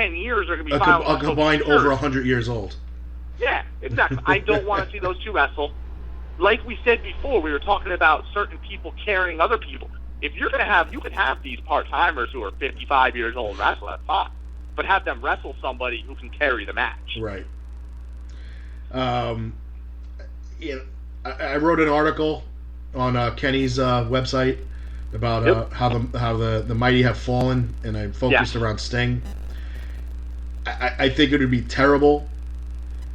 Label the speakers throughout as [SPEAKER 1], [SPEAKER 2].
[SPEAKER 1] 10 years are going to be filed on
[SPEAKER 2] combined over 100 years old.
[SPEAKER 1] Yeah, exactly. I don't want to see those two wrestle. Like we said before, we were talking about certain people carrying other people. If you're going to have, you can have these part-timers who are 55 years old wrestle, that's fine. But have them wrestle somebody who can carry the match.
[SPEAKER 2] Right. I wrote an article on Kenny's website about how the mighty have fallen, and I focused around Sting. I think it would be terrible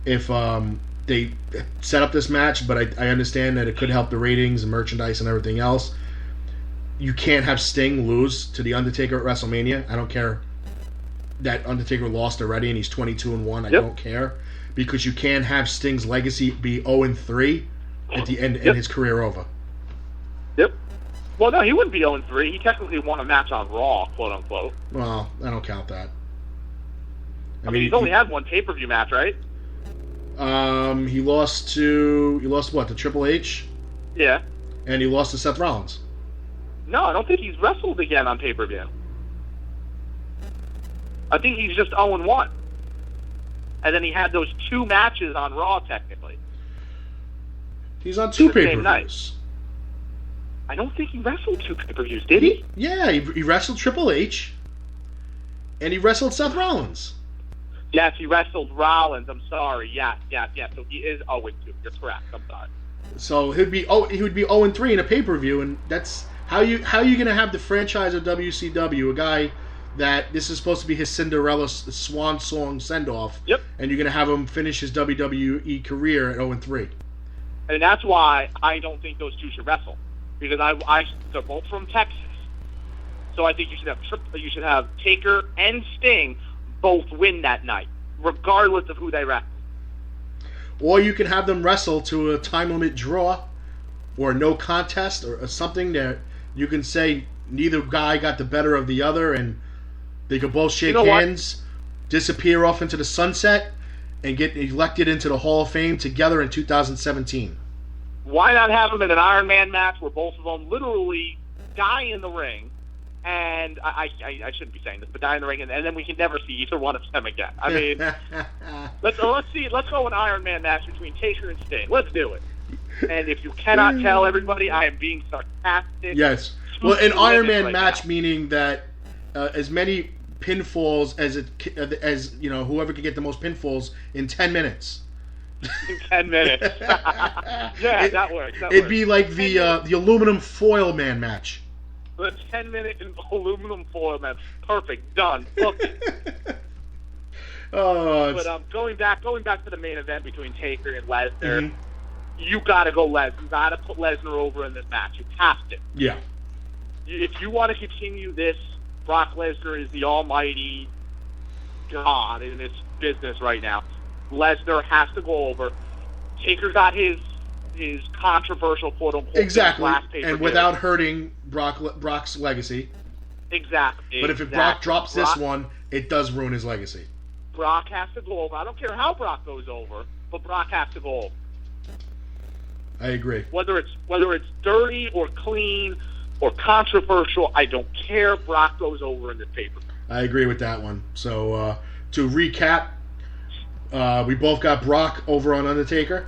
[SPEAKER 2] if they set up this match, but I understand that it could help the ratings and merchandise and everything else. You can't have Sting lose to The Undertaker at WrestleMania. I don't care that Undertaker lost already and he's 22-1. I don't care, because you can't have Sting's legacy be 0-3 at the end and his career over.
[SPEAKER 1] Yep. Well, no, he wouldn't be 0-3. He technically won a match on Raw, quote unquote.
[SPEAKER 2] Well, I don't count that.
[SPEAKER 1] I mean, he's only had one pay-per-view match, right?
[SPEAKER 2] He lost what, to Triple H?
[SPEAKER 1] Yeah.
[SPEAKER 2] And he lost to Seth Rollins.
[SPEAKER 1] No, I don't think he's wrestled again on pay-per-view. I think he's just 0-1. And then he had those two matches on Raw, technically.
[SPEAKER 2] He's on two pay-per-views.
[SPEAKER 1] I don't think he wrestled two pay-per-views, did he?
[SPEAKER 2] Yeah, he wrestled Triple H, and he wrestled Seth Rollins.
[SPEAKER 1] Yes, he wrestled Rollins. I'm sorry. Yeah. So he is 0-2. You're correct. I'm sorry.
[SPEAKER 2] So he would be 0-3 in a pay-per-view, and that's how you going to have the franchise of WCW, a guy that this is supposed to be his Cinderella swan song send-off.
[SPEAKER 1] Yep.
[SPEAKER 2] And you're going to have him finish his WWE career at 0-3.
[SPEAKER 1] And that's why I don't think those two should wrestle, because they're both from Texas. So I think you should have Taker and Sting both win that night, regardless of who they wrestle.
[SPEAKER 2] Or you can have them wrestle to a time limit draw, or no contest, or something that you can say neither guy got the better of the other, and they could both shake hands, disappear off into the sunset, and get elected into the Hall of Fame together in 2017.
[SPEAKER 1] Why not have them in an Iron Man match where both of them literally die in the ring? And I shouldn't be saying this, but die in the ring, and then we can never see either one of them again. I mean, let's go an Iron Man match between Taker and Sting. Let's do it. And if you cannot tell everybody, I am being sarcastic.
[SPEAKER 2] Yes. Well, an Iron Man match meaning that as many pinfalls as whoever can get the most pinfalls in 10 minutes.
[SPEAKER 1] In 10 minutes. That works.
[SPEAKER 2] It'd be like the aluminum foil man match.
[SPEAKER 1] The 10-minute aluminum foil match. Perfect. Done. Book it. But going back to the main event between Taker and Lesnar, you got to go Lesnar. You got to put Lesnar over in this match. You have to.
[SPEAKER 2] Yeah.
[SPEAKER 1] If you want to continue this, Brock Lesnar is the almighty god in this business right now. Lesnar has to go over. Taker got his controversial quote-unquote last pay-per-view.
[SPEAKER 2] And without hurting Brock's legacy.
[SPEAKER 1] Exactly.
[SPEAKER 2] But if Brock drops this one, it does ruin his legacy.
[SPEAKER 1] Brock has to go over. I don't care how Brock goes over, but Brock has to go over.
[SPEAKER 2] I agree.
[SPEAKER 1] Whether it's dirty or clean or controversial, I don't care. Brock goes over in this paper.
[SPEAKER 2] I agree with that one. So to recap, we both got Brock over on Undertaker.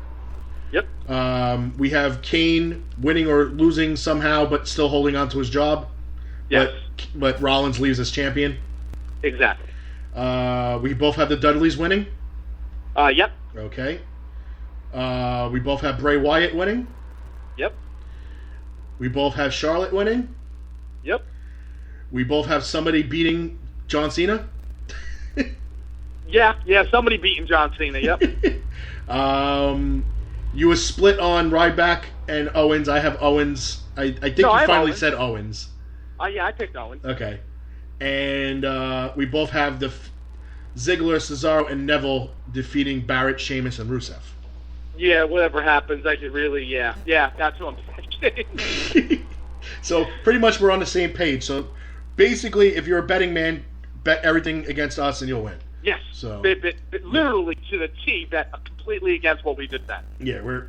[SPEAKER 1] Yep.
[SPEAKER 2] We have Kane winning or losing somehow, but still holding on to his job.
[SPEAKER 1] Yes.
[SPEAKER 2] But Rollins leaves as champion.
[SPEAKER 1] Exactly.
[SPEAKER 2] We both have the Dudleys winning.
[SPEAKER 1] Yep.
[SPEAKER 2] Okay. We both have Bray Wyatt winning.
[SPEAKER 1] Yep.
[SPEAKER 2] We both have Charlotte winning.
[SPEAKER 1] Yep.
[SPEAKER 2] We both have somebody beating John Cena.
[SPEAKER 1] Yeah, somebody beating John Cena, yep.
[SPEAKER 2] You were split on Ryback and Owens. I have Owens. I think you finally said Owens.
[SPEAKER 1] Yeah, I picked Owens.
[SPEAKER 2] Okay. And we both have the Ziggler, Cesaro, and Neville defeating Barrett, Sheamus, and Rusev.
[SPEAKER 1] Yeah, whatever happens, I could really, yeah, that's what I'm thinking.
[SPEAKER 2] So pretty much we're on the same page. So basically, if you're a betting man, bet everything against us and you'll win.
[SPEAKER 1] Yes.
[SPEAKER 2] So
[SPEAKER 1] literally to the T, bet completely against what we just said.
[SPEAKER 2] Yeah, we're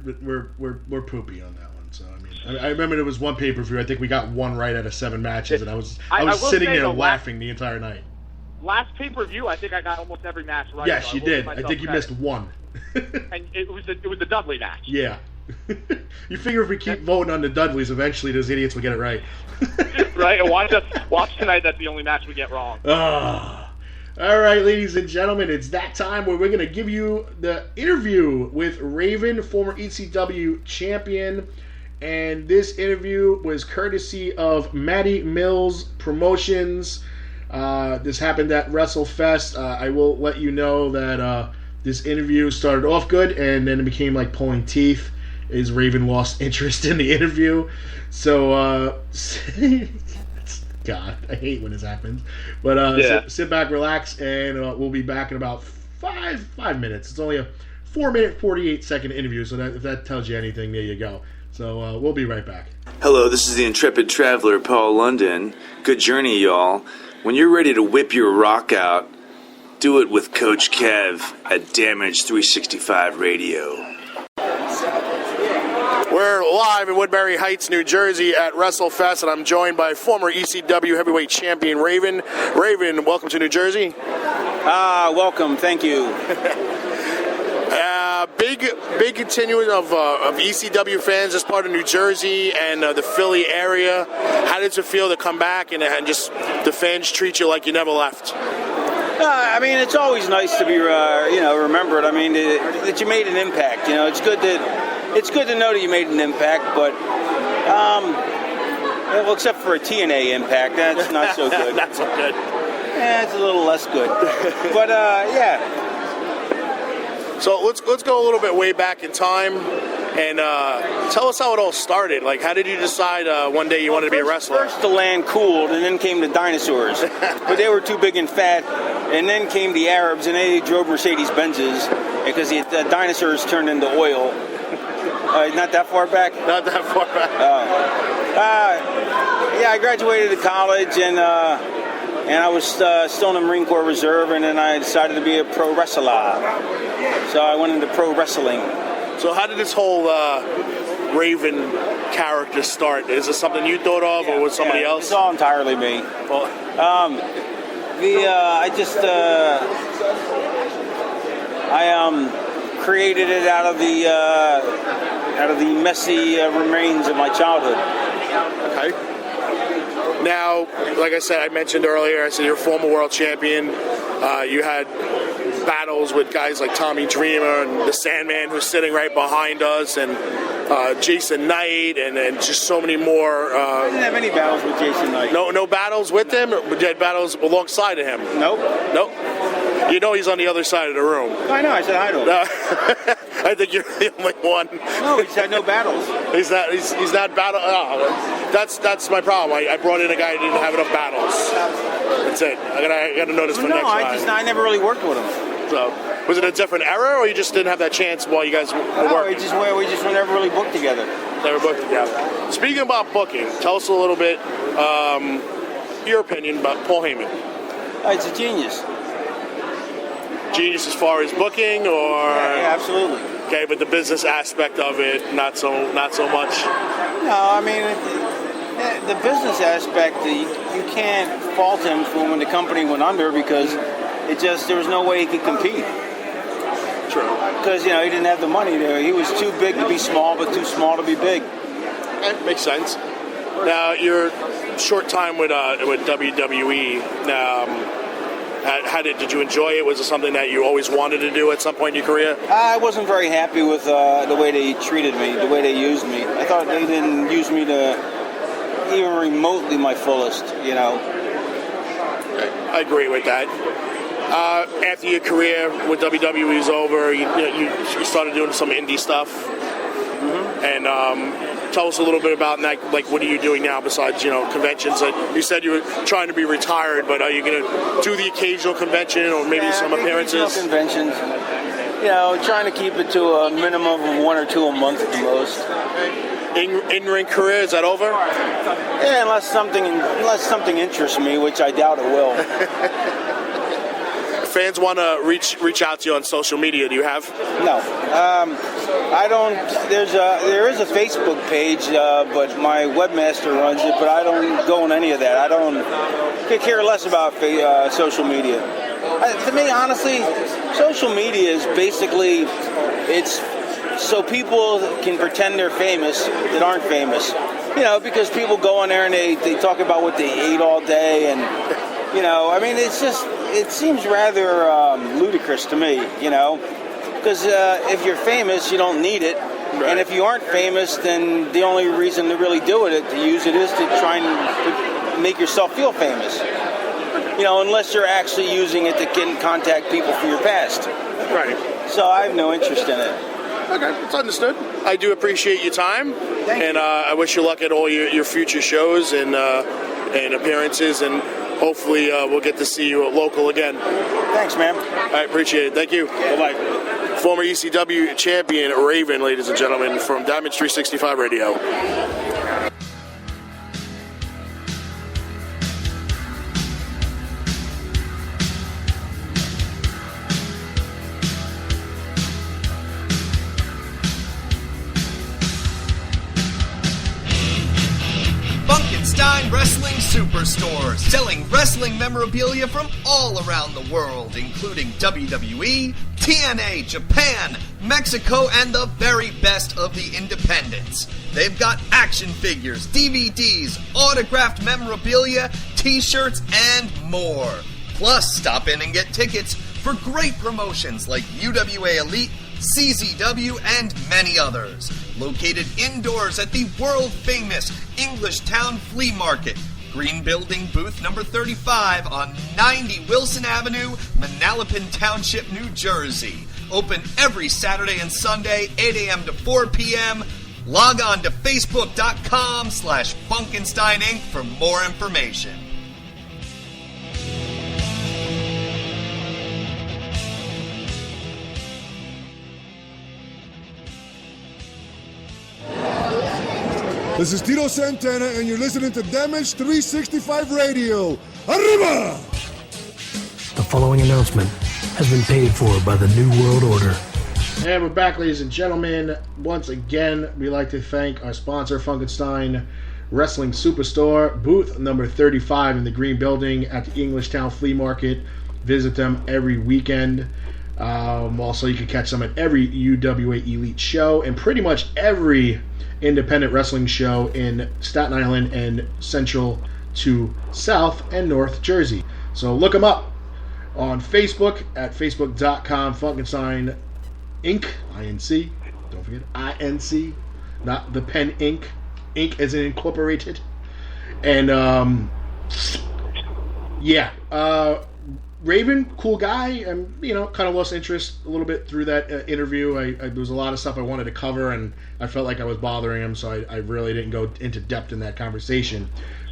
[SPEAKER 2] poopy on that one. So I remember there was one pay-per-view. I think we got one right out of 7 matches, and I was sitting there laughing the entire night.
[SPEAKER 1] last pay-per-view, I think I got almost every match right.
[SPEAKER 2] Yes,
[SPEAKER 1] so
[SPEAKER 2] you did. I think you missed one.
[SPEAKER 1] And it was the Dudley match.
[SPEAKER 2] Yeah. You figure if we keep voting on the Dudleys, eventually those idiots will get it right.
[SPEAKER 1] Right, and watch tonight. That's the only match we get wrong.
[SPEAKER 2] All right, ladies and gentlemen, it's that time where we're going to give you the interview with Raven, former ECW champion. And this interview was courtesy of Matty Mills Promotions. This happened at WrestleFest. I will let you know that this interview started off good, and then it became like pulling teeth as Raven lost interest in the interview. So, God, I hate when this happens. But sit back, relax, and we'll be back in about five minutes. It's only a 4-minute, 48-second interview, so if that tells you anything, there you go. So we'll be right back.
[SPEAKER 3] Hello, this is the intrepid traveler, Paul London. Good journey, y'all. When you're ready to whip your rock out, do it with Coach Kev at Damage 365 Radio.
[SPEAKER 2] We're live in Woodbury Heights, New Jersey at WrestleFest, and I'm joined by former ECW heavyweight champion Raven. Raven, welcome to New Jersey.
[SPEAKER 4] Welcome. Thank you.
[SPEAKER 2] Big continuing of ECW fans as part of New Jersey and the Philly area. How did it feel to come back and just the fans treat you like you never left?
[SPEAKER 4] I mean, it's always nice to be, remembered. I mean, that you made an impact. You know, it's good to know that you made an impact. But, well, except for a TNA impact, that's not so good.
[SPEAKER 2] Not so good.
[SPEAKER 4] Yeah, it's a little less good. But yeah.
[SPEAKER 2] So let's go a little bit way back in time and tell us how it all started. Like, how did you decide one day you wanted to be a wrestler?
[SPEAKER 4] First the land cooled, and then came the dinosaurs. But they were too big and fat. And then came the Arabs, and they drove Mercedes-Benzes because the dinosaurs turned into oil. Not that far back?
[SPEAKER 2] Not that far back.
[SPEAKER 4] Yeah, I graduated college, and I was still in the Marine Corps Reserve, and then I decided to be a pro wrestler. So I went into pro wrestling.
[SPEAKER 2] So how did this whole Raven character start? Is this something you thought of, or was somebody else?
[SPEAKER 4] It's all entirely me. Well, I created it out of the messy remains of my childhood.
[SPEAKER 2] Okay. Now, like I said, I mentioned earlier, I said you're a former world champion. You had battles with guys like Tommy Dreamer and the Sandman, who's sitting right behind us, and Jason Knight, and just so many more.
[SPEAKER 4] I didn't have any battles with Jason Knight.
[SPEAKER 2] No battles with him? Or you had battles alongside of him?
[SPEAKER 4] Nope.
[SPEAKER 2] You know he's on the other side of the room.
[SPEAKER 4] I know, I said hi to him.
[SPEAKER 2] I think you're the only one.
[SPEAKER 4] No, he's had no battles.
[SPEAKER 2] He's not battle. Oh, that's my problem. I brought in a guy who didn't have enough battles. That's it. I gotta notice for next time.
[SPEAKER 4] I never really worked with him.
[SPEAKER 2] So, was it a different era, or you just didn't have that chance while you guys were working?
[SPEAKER 4] We just never really booked together.
[SPEAKER 2] Never booked together. Speaking about booking, tell us a little bit your opinion about Paul Heyman.
[SPEAKER 4] It's a genius.
[SPEAKER 2] Genius as far as booking, or
[SPEAKER 4] yeah, absolutely.
[SPEAKER 2] Okay, but the business aspect of it, not so much.
[SPEAKER 4] No, I mean the business aspect. You can't fault him for when the company went under because there was no way he could compete.
[SPEAKER 2] True.
[SPEAKER 4] Because he didn't have the money there. He was too big to be small, but too small to be big.
[SPEAKER 2] Okay, makes sense. Now your short time with WWE. Did you enjoy it? Was it something that you always wanted to do at some point in your career?
[SPEAKER 4] I wasn't very happy with the way they treated me, the way they used me. I thought they didn't use me to even remotely my fullest,
[SPEAKER 2] I agree with that. After your career with WWE was over, you started doing some indie stuff. Mm-hmm. And tell us a little bit about that. Like, what are you doing now besides, conventions? You said you were trying to be retired, but are you going to do the occasional convention or maybe some appearances?
[SPEAKER 4] Conventions. Trying to keep it to a minimum of 1 or 2 a month at the most.
[SPEAKER 2] In-ring career, is that over?
[SPEAKER 4] Yeah, unless something interests me, which I doubt it will.
[SPEAKER 5] fans want to reach out to you on social media, do you have?
[SPEAKER 4] No, I don't. There is a Facebook page, but my webmaster runs it. But I don't go on any of that. I don't could care less about social media. To me, honestly, social media is basically it's so people can pretend they're famous that aren't famous. You know, because people go on there and they talk about what they ate all day, and you know, I mean, it seems rather ludicrous to me, you know, because if you're famous, you don't need it, and if you aren't famous, then the only reason to really do it, to use it, is to try and make yourself feel famous. You know, unless you're actually using it to contact people from your past.
[SPEAKER 5] Right.
[SPEAKER 4] So I have no interest in it.
[SPEAKER 5] Okay, it's understood. I do appreciate your time, and I wish you luck at all your future shows and appearances, and hopefully we'll get to see you local again.
[SPEAKER 4] Thanks, man.
[SPEAKER 5] I appreciate it. Thank you. Bye-bye. Former ECW champion Raven, ladies and gentlemen, from Damage 365 Radio.
[SPEAKER 6] Wrestling Superstore, selling wrestling memorabilia from all around the world, including WWE, TNA, Japan, Mexico, and the very best of the independents. They've got action figures, DVDs, autographed memorabilia, t-shirts, and more. Plus, stop in and get tickets for great promotions like UWA Elite, CZW, and many others. Located indoors at the world-famous Englishtown Flea Market, Green Building, booth number 35 on 90 Wilson Avenue, Manalapan Township, New Jersey. Open every Saturday and Sunday, 8 a.m. to 4 p.m. Log on to Facebook.com/Funkenstein Inc. for more information.
[SPEAKER 7] This is Tito Santana, and you're listening to Damage 365 Radio. Arriba!
[SPEAKER 8] The following announcement has been paid for by the New World Order.
[SPEAKER 2] And we're back, ladies and gentlemen. Once again, we'd like to thank our sponsor, Funkenstein Wrestling Superstore, booth number 35 in the Green Building at the Englishtown Flea Market. Visit them every weekend. Also, you can catch them at every UWA Elite show and pretty much every independent wrestling show in Staten Island and Central to South and North Jersey. So look them up on Facebook at facebook.com Funkenstein Inc. INC. Don't forget INC, not the pen ink. Inc. as in incorporated. And Raven, cool guy. And kind of lost interest a little bit through that interview. There was a lot of stuff I wanted to cover, and I felt like I was bothering him, so I really didn't go into depth in that conversation.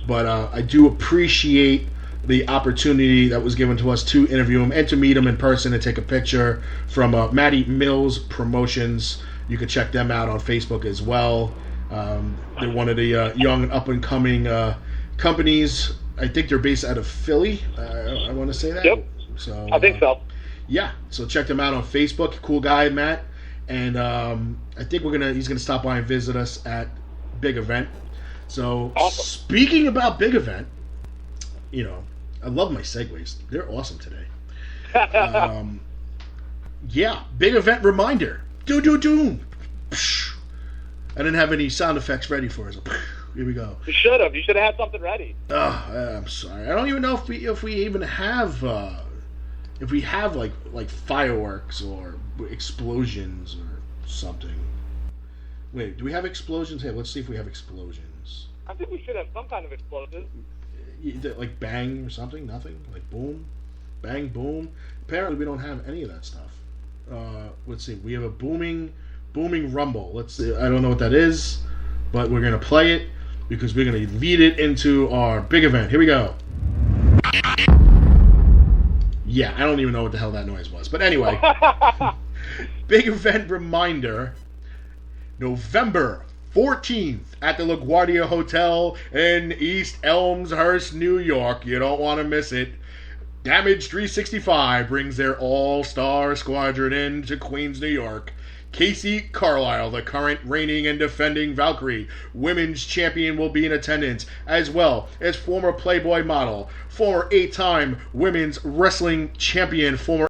[SPEAKER 2] But I do appreciate the opportunity that was given to us to interview him and to meet him in person and take a picture from Matty Mills Promotions. You can check them out on Facebook as well. They're one of the young and up-and-coming companies. I think they're based out of Philly. I want to say that.
[SPEAKER 1] Yep.
[SPEAKER 2] So
[SPEAKER 1] I think so.
[SPEAKER 2] Yeah. So check them out on Facebook. Cool guy, Matt. And I think he's gonna stop by and visit us at Big Event. So awesome. Speaking about Big Event, I love my segues. They're awesome today. Big Event reminder. Do. I didn't have any sound effects ready for us. Here we go.
[SPEAKER 1] You should have. You should have had something ready.
[SPEAKER 2] I'm sorry. I don't even know if we even have like fireworks or explosions or something. Wait, do we have explosions? Hey, let's see if we have explosions.
[SPEAKER 1] I think we should have some kind of explosives.
[SPEAKER 2] Like bang or something? Nothing? Like boom? Bang, boom? Apparently we don't have any of that stuff. Let's see. We have a booming rumble. Let's see. I don't know what that is, but we're going to play it because we're going to lead it into our big event. Here we go. Yeah, I don't even know what the hell that noise was. But anyway, big event reminder, November 14th at the LaGuardia Hotel in East Elmhurst, New York. You don't want to miss it. Damage 365 brings their all-star squadron into Queens, New York. Casey Carlisle, the current reigning and defending Valkyrie Women's Champion, will be in attendance, as well as former Playboy model, former 8-time Women's Wrestling Champion, former